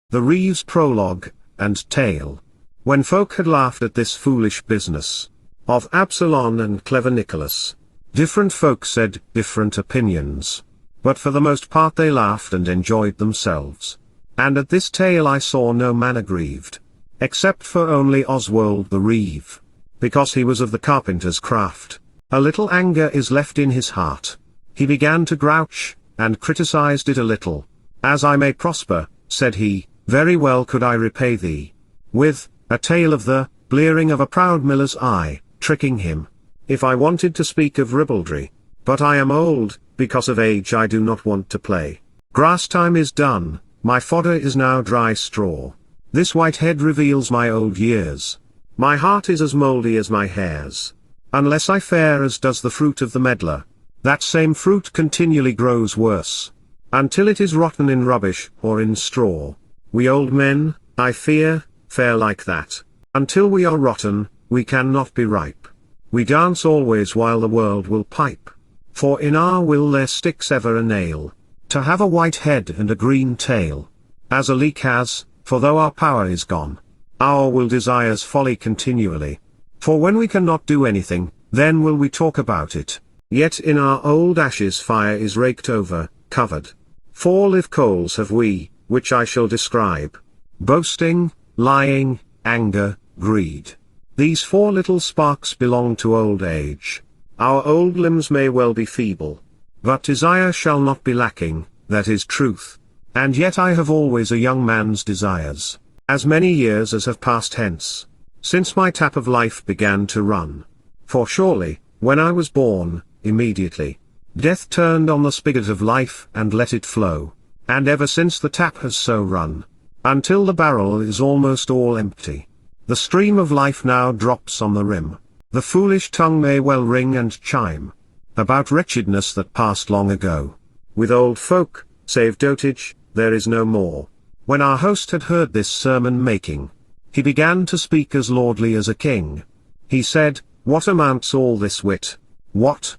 The Reeve's Prologue, and Tale. When folk had laughed at this foolish business of Absalom and clever Nicholas, different folk said different opinions. But for the most part they laughed and enjoyed themselves. And at this tale I saw no man aggrieved, except for only Oswald the Reeve, because he was of the carpenter's craft. A little anger is left in his heart. He began to grouch, and criticized it a little. As I may prosper, said he, very well could I repay thee with a tale of the blearing of a proud miller's eye, tricking him, if I wanted to speak of ribaldry. But I am old, because of age I do not want to play. Grass time is done, my fodder is now dry straw. This white head reveals my old years. My heart is as mouldy as my hairs. Unless I fare as does the fruit of the medlar, that same fruit continually grows worse, until it is rotten in rubbish or in straw. We old men, I fear, fare like that. Until we are rotten, we cannot be ripe. We dance always while the world will pipe. For in our will there sticks ever a nail, to have a white head and a green tail, as a leek has, for though our power is gone, our will desires folly continually. For when we cannot do anything, then will we talk about it. Yet in our old ashes fire is raked over, covered. 4 live coals have we, which I shall describe: boasting, lying, anger, greed. These 4 little sparks belong to old age. Our old limbs may well be feeble, but desire shall not be lacking, that is truth. And yet I have always a young man's desires, as many years as have passed hence, since my tap of life began to run. For surely, when I was born, immediately, death turned on the spigot of life and let it flow. And ever since the tap has so run, until the barrel is almost all empty. The stream of life now drops on the rim. The foolish tongue may well ring and chime about wretchedness that passed long ago. With old folk, save dotage, there is no more. When our host had heard this sermon making, he began to speak as lordly as a king. He said, what amounts all this wit? What?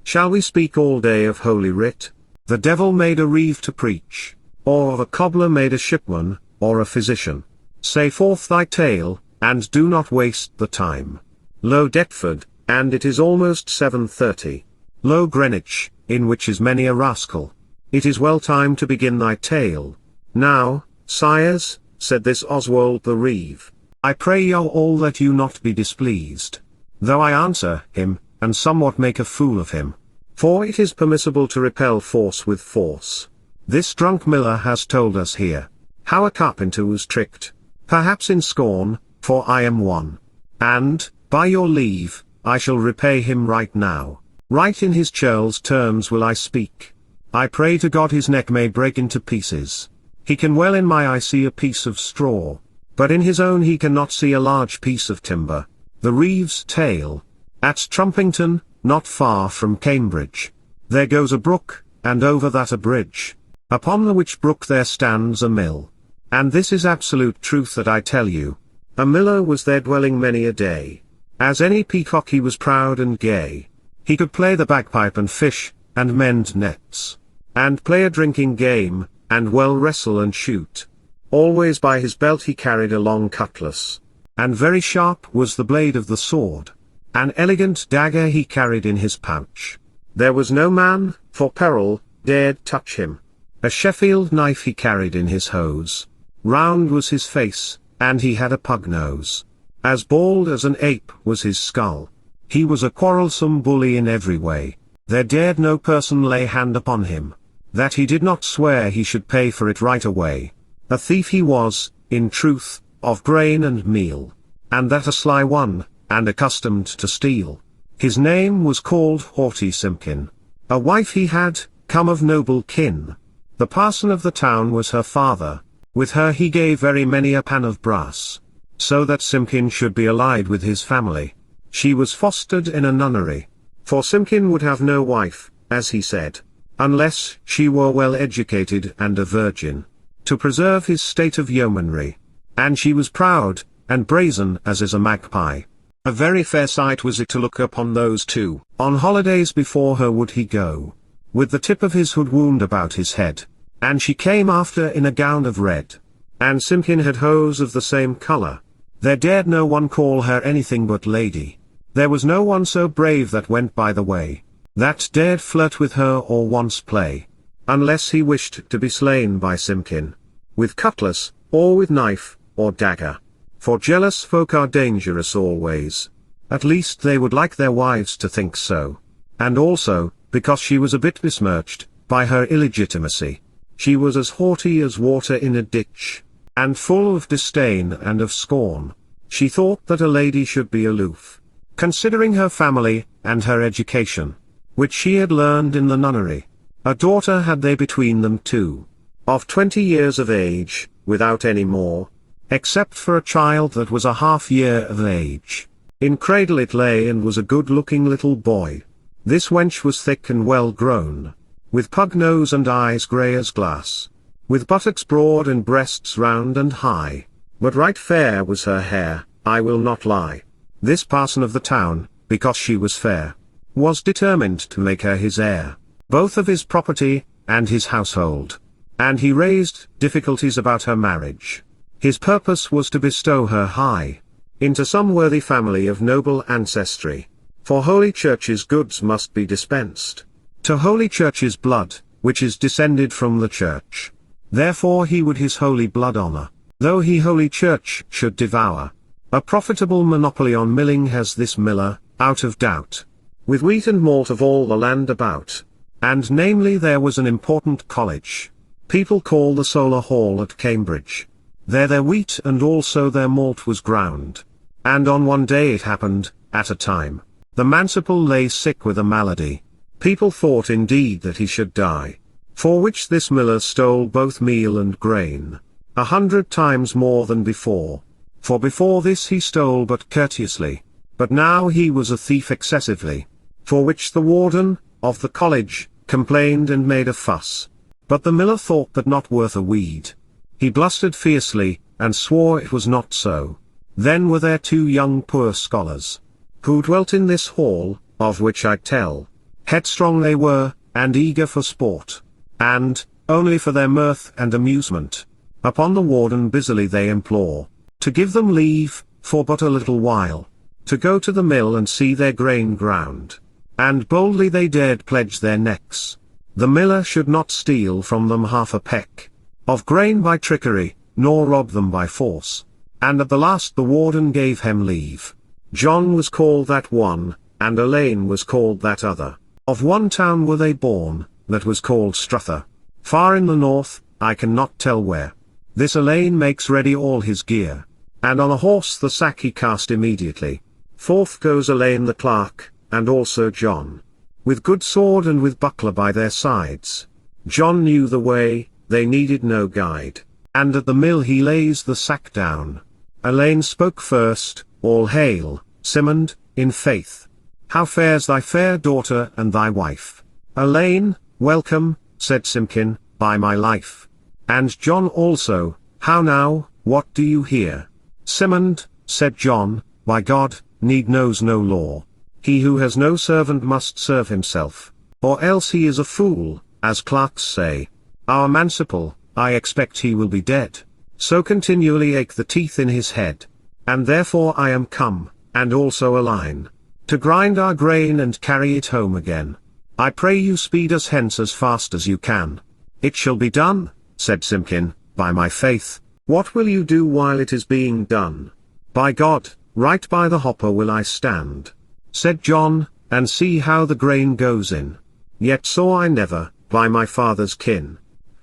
Shall we speak all day of Holy Writ? The devil made a Reeve to preach, or a cobbler made a shipman, or a physician. Say forth thy tale, and do not waste the time. Lo Deptford, and it is almost 7:30. Lo Greenwich, in which is many a rascal. It is well time to begin thy tale. Now, sires, said this Oswald the Reeve, I pray you all that you not be displeased, though I answer him, and somewhat make a fool of him. For it is permissible to repel force with force. This drunk miller has told us here, how a carpenter was tricked, perhaps in scorn, for I am one. And, by your leave, I shall repay him right now. Right in his churl's terms will I speak. I pray to God his neck may break into pieces. He can well in my eye see a piece of straw, but in his own he cannot see a large piece of timber. The Reeve's Tale. At Trumpington, not far from Cambridge, there goes a brook, and over that a bridge, upon the which brook there stands a mill. And this is absolute truth that I tell you. A miller was there dwelling many a day. As any peacock he was proud and gay. He could play the bagpipe and fish, and mend nets, and play a drinking game, and well wrestle and shoot. Always by his belt he carried a long cutlass, and very sharp was the blade of the sword. An elegant dagger he carried in his pouch. There was no man, for peril, dared touch him. A Sheffield knife he carried in his hose. Round was his face, and he had a pug nose. As bald as an ape was his skull. He was a quarrelsome bully in every way. There dared no person lay hand upon him, that he did not swear he should pay for it right away. A thief he was, in truth, of grain and meal, and that a sly one, and accustomed to steal. His name was called Haughty Simpkin. A wife he had, come of noble kin. The parson of the town was her father. With her he gave very many a pan of brass, so that Simpkin should be allied with his family. She was fostered in a nunnery, for Simpkin would have no wife, as he said, unless she were well educated and a virgin, to preserve his state of yeomanry. And she was proud, and brazen as is a magpie. A very fair sight was it to look upon those two. On holidays before her would he go, with the tip of his hood wound about his head, and she came after in a gown of red. and Simpkin had hose of the same color. There dared no one call her anything but lady. There was no one so brave that went by the way, that dared flirt with her or once play, unless he wished to be slain by Simpkin, with cutlass, or with knife, or dagger. For jealous folk are dangerous always. At least they would like their wives to think so. And also, because she was a bit besmirched, by her illegitimacy. She was as haughty as water in a ditch, and full of disdain and of scorn. She thought that a lady should be aloof, considering her family, and her education, which she had learned in the nunnery. A daughter had they between them too, of 20 years of age, without any more, except for a child that was a half-year of age. In cradle it lay and was a good-looking little boy. This wench was thick and well grown, with pug nose and eyes grey as glass, with buttocks broad and breasts round and high, but right fair was her hair, I will not lie. This parson of the town, because she was fair, was determined to make her his heir, both of his property, and his household. And he raised difficulties about her marriage. His purpose was to bestow her high into some worthy family of noble ancestry. For Holy Church's goods must be dispensed to Holy Church's blood, which is descended from the Church. Therefore he would his holy blood honor, though he Holy Church should devour. A profitable monopoly on milling has this miller, out of doubt, with wheat and malt of all the land about. And namely there was an important college, people call the Solar Hall at Cambridge. There their wheat and also their malt was ground. And on one day it happened, at a time, the manciple lay sick with a malady. People thought indeed that he should die, for which this miller stole both meal and grain, 100 times more than before. For before this he stole but courteously, but now he was a thief excessively, for which the warden of the college complained and made a fuss. But the miller thought that not worth a weed. He blustered fiercely, and swore it was not so. Then were there 2 young poor scholars, who dwelt in this hall, of which I tell. Headstrong they were, and eager for sport, and, only for their mirth and amusement, upon the warden busily they implore, to give them leave, for but a little while, to go to the mill and see their grain ground. And boldly they dared pledge their necks, the miller should not steal from them half a peck of grain by trickery, nor rob them by force. And at the last the warden gave him leave. John was called that one, and Elaine was called that other. Of one town were they born, that was called Struther, far in the north, I cannot tell where. This Elaine makes ready all his gear, and on a horse the sack he cast immediately. Forth goes Elaine the clerk, and also John, with good sword and with buckler by their sides. John knew the way, they needed no guide, and at the mill he lays the sack down. Elaine spoke first, all hail, Simond, in faith. How fares thy fair daughter and thy wife? Elaine, welcome, said Simpkin, by my life. And John also, how now, what do you here? Simond, said John, by God, need knows no law. He who has no servant must serve himself, or else he is a fool, as clerks say. Our manciple, I expect he will be dead, so continually ache the teeth in his head. And therefore I am come, and also a line, to grind our grain and carry it home again. I pray you speed us hence as fast as you can. It shall be done, said Simpkin, by my faith. What will you do while it is being done? By God, right by the hopper will I stand, said John, and see how the grain goes in. Yet saw I never, by my father's kin,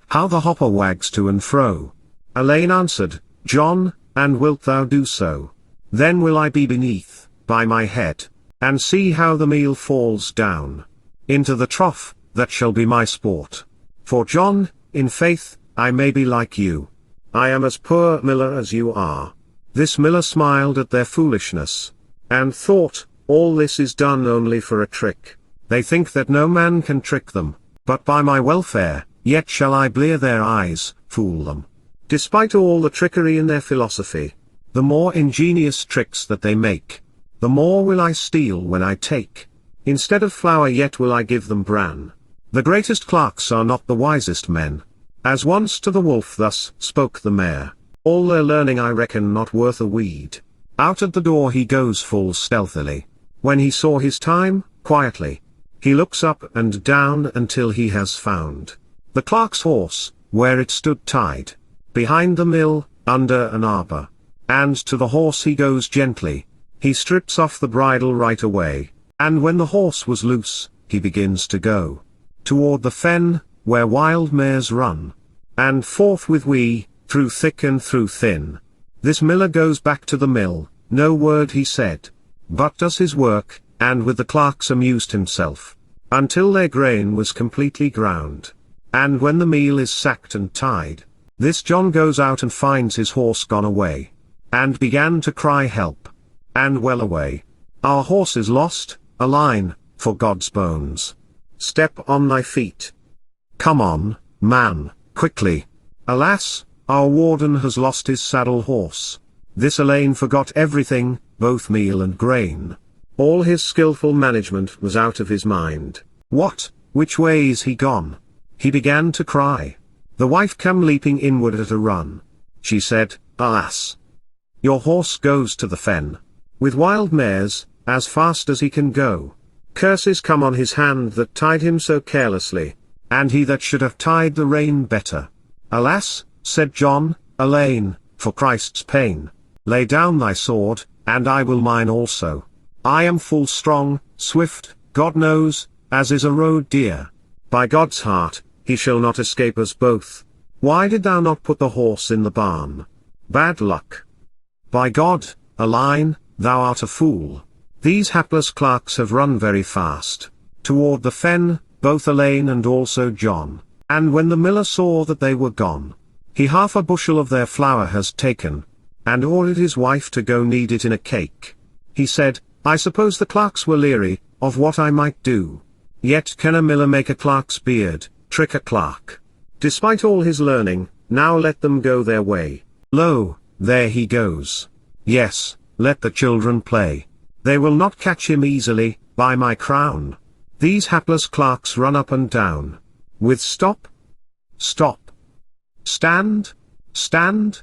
how the hopper wags to and fro. Elaine answered, John, and wilt thou do so? Then will I be beneath, by my head, and see how the meal falls down into the trough, that shall be my sport. For John, in faith, I may be like you. I am as poor miller as you are. This miller smiled at their foolishness, and thought, all this is done only for a trick. They think that no man can trick them, but by my welfare, yet shall I blear their eyes, fool them. Despite all the trickery in their philosophy, the more ingenious tricks that they make, the more will I steal when I take. Instead of flour yet will I give them bran. The greatest clerks are not the wisest men. As once to the wolf thus spoke the mayor. All their learning I reckon not worth a weed. Out at the door he goes full stealthily. When he saw his time, quietly, he looks up and down until he has found the clerk's horse, where it stood tied, behind the mill, under an arbor. And to the horse he goes gently, he strips off the bridle right away, and when the horse was loose, he begins to go toward the fen, where wild mares run. And forth with we, through thick and through thin. This miller goes back to the mill, no word he said, but does his work, and with the clerks amused himself, until their grain was completely ground. And when the meal is sacked and tied, this John goes out and finds his horse gone away, and began to cry help. And well away. Our horse is lost, a line, for God's bones. Step on thy feet. Come on, man, quickly. Alas, our warden has lost his saddle horse. This Elaine forgot everything, both meal and grain. All his skillful management was out of his mind. What, which way is he gone? He began to cry. The wife came leaping inward at a run. She said, Alas! Your horse goes to the fen, with wild mares, as fast as he can go. Curses come on his hand that tied him so carelessly, and he that should have tied the rein better. Alas, said John, Elaine, for Christ's pain, lay down thy sword, and I will mine also. I am full strong, swift, God knows, as is a roe deer. By God's heart, he shall not escape us both. Why did thou not put the horse in the barn? Bad luck. By God, Elaine, thou art a fool. These hapless clerks have run very fast toward the fen, both Elaine and also John. And when the miller saw that they were gone, he half a bushel of their flour has taken, and ordered his wife to go knead it in a cake. He said, I suppose the clerks were leery of what I might do. Yet can a miller make a clerk's beard, trick a clerk? Despite all his learning, now let them go their way. Lo, there he goes. Yes, let the children play. They will not catch him easily, by my crown. These hapless clerks run up and down, with stop, stop, stand, stand.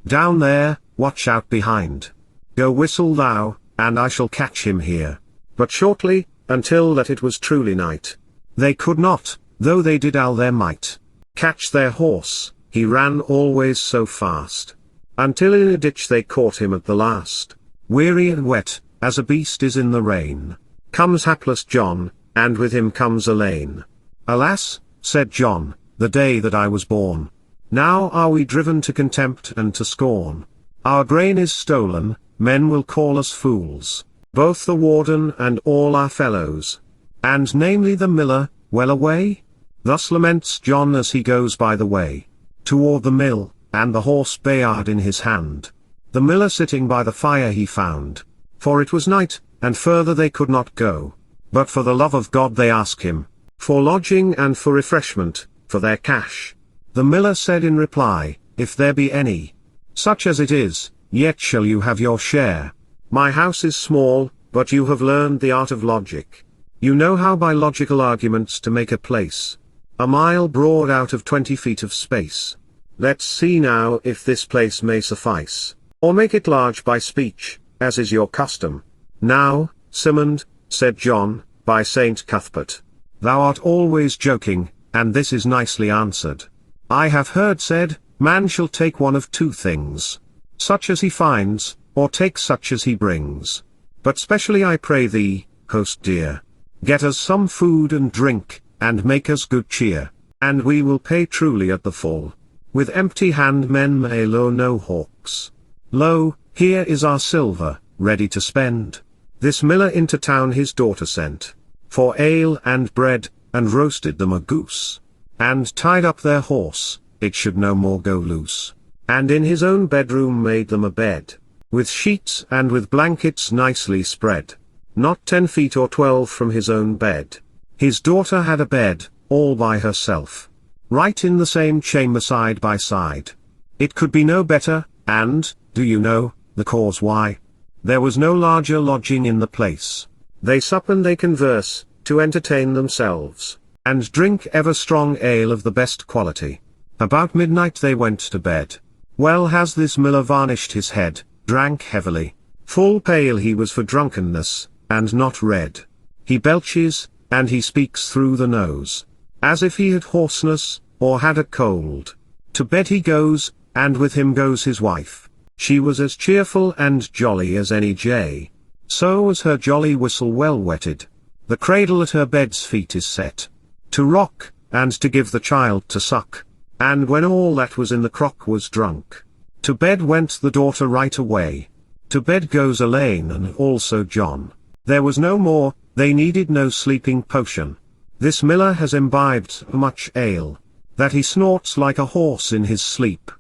Down there, watch out behind. Go whistle thou, and I shall catch him here. But shortly, until that it was truly night, they could not, though they did all their might, catch their horse, he ran always so fast, until in a ditch they caught him at the last. Weary and wet, as a beast is in the rain, comes hapless John, and with him comes Elaine. Alas, said John, the day that I was born. Now are we driven to contempt and to scorn. Our grain is stolen, men will call us fools, both the warden and all our fellows, and namely the miller, well away? Thus laments John as he goes by the way, toward the mill, and the horse Bayard in his hand. The miller sitting by the fire he found, for it was night, and further they could not go. But for the love of God they ask him, for lodging and for refreshment, for their cash. The miller said in reply, If there be any, such as it is, yet shall you have your share. My house is small, but you have learned the art of logic. You know how by logical arguments to make a place a mile broad out of 20 feet of space. Let's see now if this place may suffice, or make it large by speech, as is your custom. Now, Simond, said John, by Saint Cuthbert, thou art always joking, and this is nicely answered. I have heard said, man shall take one of two things, such as he finds, or take such as he brings. But specially I pray thee, host dear, get us some food and drink, and make us good cheer, and we will pay truly at the full. With empty hand men may lure no hawks. Lo, here is our silver, ready to spend. This miller into town his daughter sent, for ale and bread, and roasted them a goose, and tied up their horse, it should no more go loose, and in his own bedroom made them a bed, with sheets and with blankets nicely spread, not 10 feet or 12 from his own bed. His daughter had a bed, all by herself, right in the same chamber side by side. It could be no better, and, do you know, the cause why? There was no larger lodging in the place. They sup and they converse, to entertain themselves, and drink ever strong ale of the best quality. About midnight they went to bed. Well has this miller varnished his head, drank heavily. Full pale he was for drunkenness, and not red. He belches, and he speaks through the nose, as if he had hoarseness, or had a cold. To bed he goes, and with him goes his wife. She was as cheerful and jolly as any jay. So was her jolly whistle well whetted. The cradle at her bed's feet is set, to rock, and to give the child to suck. And when all that was in the crock was drunk, to bed went the daughter right away. To bed goes Elaine and also John. There was no more, they needed no sleeping potion. This miller has imbibed so much ale, that he snorts like a horse in his sleep.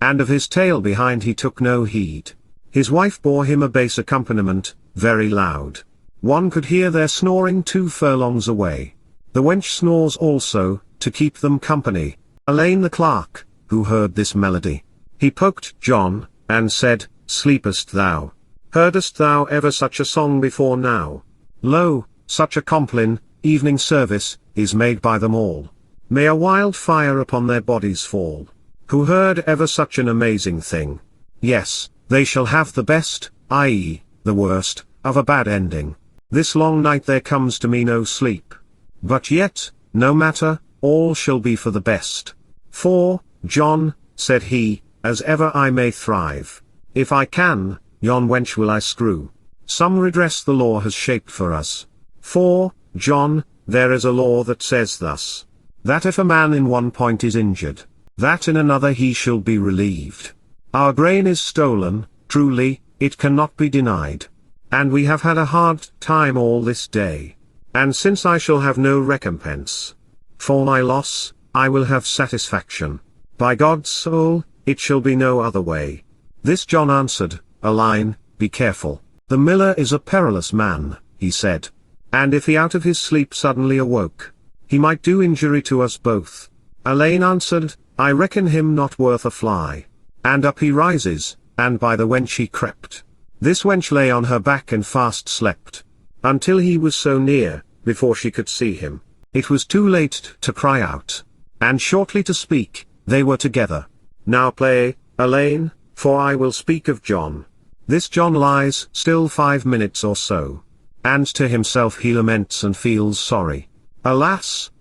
And of his tale behind he took no heed. His wife bore him a bass accompaniment, very loud. One could hear their snoring 2 furlongs away. The wench snores also, to keep them company. Elaine the clerk, who heard this melody, he poked John, and said, Sleepest thou? Heardest thou ever such a song before now? Lo, such a complin, evening service, is made by them all. May a wild fire upon their bodies fall. Who heard ever such an amazing thing? Yes, they shall have the best, i.e., the worst, of a bad ending. This long night there comes to me no sleep. But yet, no matter, all shall be for the best. For, John, said he, as ever I may thrive, if I can, yon wench will I screw. Some redress the law has shaped for us. For, John, there is a law that says thus, that if a man in one point is injured, that in another he shall be relieved. Our grain is stolen, truly, it cannot be denied. And we have had a hard time all this day. And since I shall have no recompense for my loss, I will have satisfaction. By God's soul, it shall be no other way. This John answered, Elaine, be careful. The miller is a perilous man, he said. And if he out of his sleep suddenly awoke, he might do injury to us both. Elaine answered, I reckon him not worth a fly. And up he rises, and by the wench he crept. This wench lay on her back and fast slept, until he was so near, before she could see him. It was too late to cry out, and shortly to speak, they were together. Now play, Elaine, for I will speak of John. This John lies still 5 minutes or so, and to himself he laments and feels sorry. Alas,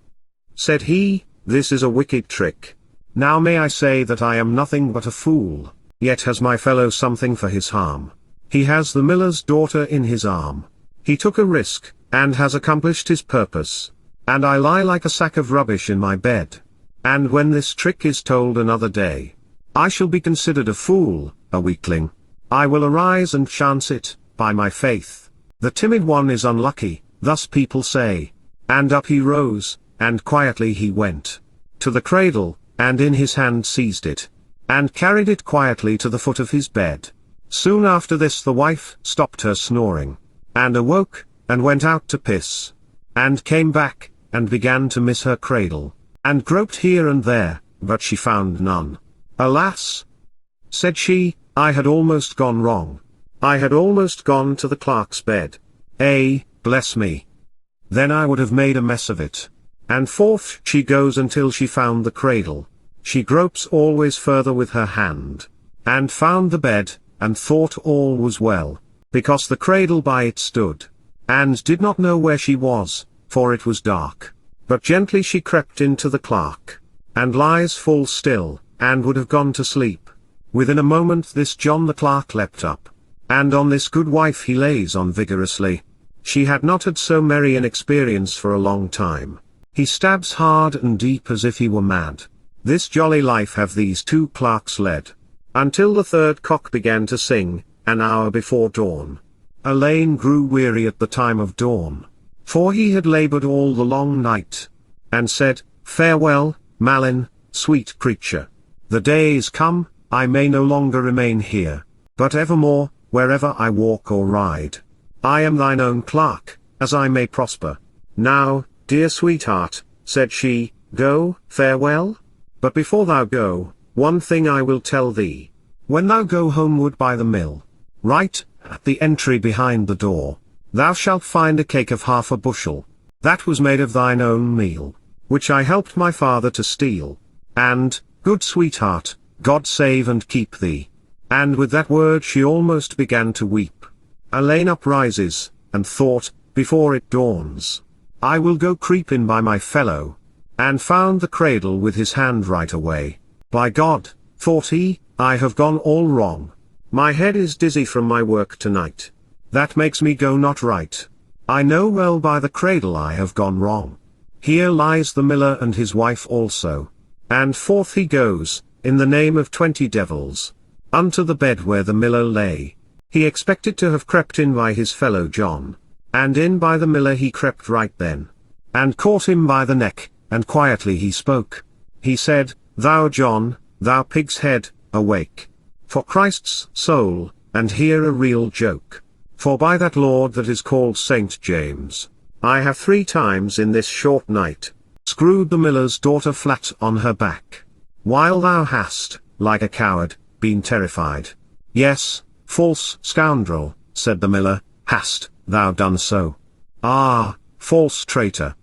said he, this is a wicked trick. Now may I say that I am nothing but a fool, yet has my fellow something for his harm. He has the miller's daughter in his arm. He took a risk, and has accomplished his purpose. And I lie like a sack of rubbish in my bed. And when this trick is told another day, I shall be considered a fool, a weakling. I will arise and chance it, by my faith. The timid one is unlucky, thus people say. And up he rose, and quietly he went to the cradle, and in his hand seized it, and carried it quietly to the foot of his bed. Soon after this the wife stopped her snoring, and awoke, and went out to piss, and came back, and began to miss her cradle, and groped here and there, but she found none. Alas, said she, I had almost gone wrong. I had almost gone to the clerk's bed. Bless me. Then I would have made a mess of it. And forth she goes until she found the cradle. She gropes always further with her hand, and found the bed, and thought all was well, because the cradle by it stood, and did not know where she was, for it was dark. But gently she crept into the clerk, and lies full still, and would have gone to sleep. Within a moment this John the clerk leapt up, and on this good wife he lays on vigorously. She had not had so merry an experience for a long time. He stabs hard and deep as if he were mad. This jolly life have these 2 clerks led, until the 3rd cock began to sing, an hour before dawn. Elaine grew weary at the time of dawn, for he had laboured all the long night, and said, Farewell, Malin, sweet creature. The day is come, I may no longer remain here, but evermore, wherever I walk or ride, I am thine own clerk, as I may prosper. Now, dear sweetheart, said she, go, farewell? But before thou go, one thing I will tell thee. When thou go homeward by the mill, right at the entry behind the door, thou shalt find a cake of 1/2 bushel, that was made of thine own meal, which I helped my father to steal. And, good sweetheart, God save and keep thee. And with that word she almost began to weep. Elaine uprises, and thought, before it dawns, I will go creep in by my fellow. And found the cradle with his hand right away. By God, thought he, I have gone all wrong. My head is dizzy from my work tonight. That makes me go not right. I know well by the cradle I have gone wrong. Here lies the miller and his wife also. And forth he goes, in the name of 20 devils, unto the bed where the miller lay. He expected to have crept in by his fellow John. And in by the miller he crept right then. And caught him by the neck, and quietly he spoke. He said, Thou John, thou pig's head, awake. For Christ's soul, and hear a real joke. For by that Lord that is called Saint James, I have 3 times in this short night, screwed the miller's daughter flat on her back. While thou hast, like a coward, been terrified. Yes, false scoundrel, said the miller, hast thou done so? Ah, false traitor.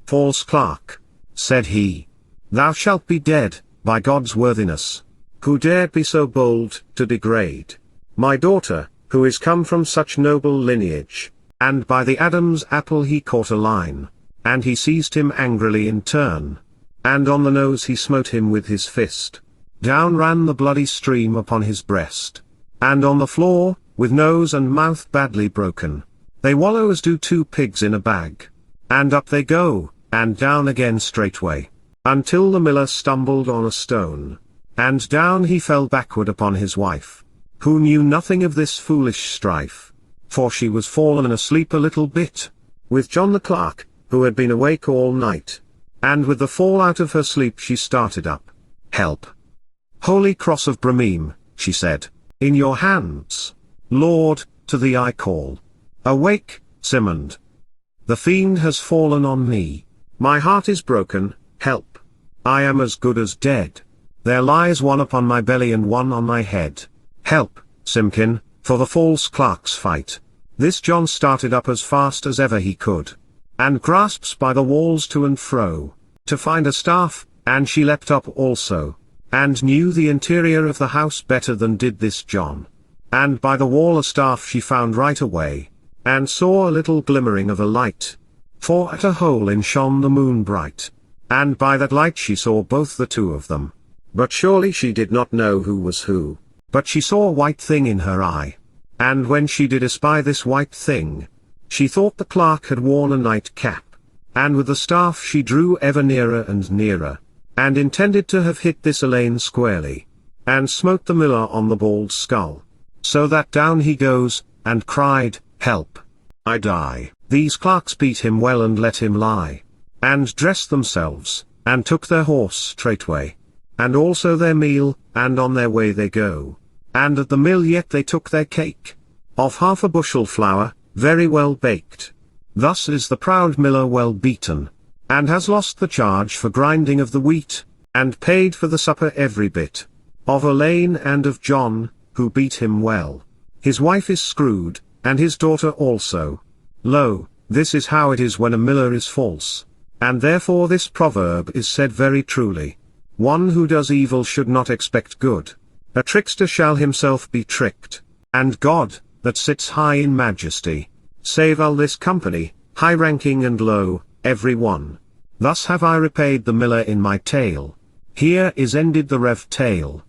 False clerk, said he. Thou shalt be dead, by God's worthiness. Who dared be so bold, to degrade my daughter, who is come from such noble lineage? And by the Adam's apple he caught a line, and he seized him angrily in turn. And on the nose he smote him with his fist. Down ran the bloody stream upon his breast. And on the floor, with nose and mouth badly broken, they wallow as do 2 pigs in a bag. And up they go, and down again straightway, until the miller stumbled on a stone. And down he fell backward upon his wife, who knew nothing of this foolish strife, for she was fallen asleep a little bit, with John the clerk, who had been awake all night. And with the fall out of her sleep she started up. Help! Holy Cross of Brameme, she said, in your hands. Lord, to thee I call. Awake, Simond. The fiend has fallen on me. My heart is broken, help. I am as good as dead. There lies one upon my belly and one on my head. Help, Simkin, for the false clerk's fight. This John started up as fast as ever he could, and grasps by the walls to and fro, to find a staff, and she leapt up also, and knew the interior of the house better than did this John. And by the wall a staff she found right away, and saw a little glimmering of a light. For at a hole in shone the moon bright, and by that light she saw both the 2 of them. But surely she did not know who was who. But she saw a white thing in her eye. And when she did espy this white thing, she thought the clerk had worn a night cap. And with the staff she drew ever nearer and nearer, and intended to have hit this Elaine squarely, and smote the miller on the bald skull. So that down he goes, and cried, Help! I die. These clerks beat him well and let him lie, and dressed themselves, and took their horse straightway, and also their meal, and on their way they go. And at the mill yet they took their cake, of 1/2 bushel flour, very well baked. Thus is the proud miller well beaten, and has lost the charge for grinding of the wheat, and paid for the supper every bit, of Elaine and of John, who beat him well. His wife is screwed, and his daughter also. Lo, this is how it is when a miller is false. And therefore this proverb is said very truly. One who does evil should not expect good. A trickster shall himself be tricked. And God, that sits high in majesty, save all this company, high ranking and low, every one. Thus have I repaid the miller in my tale. Here is ended the Rev tale.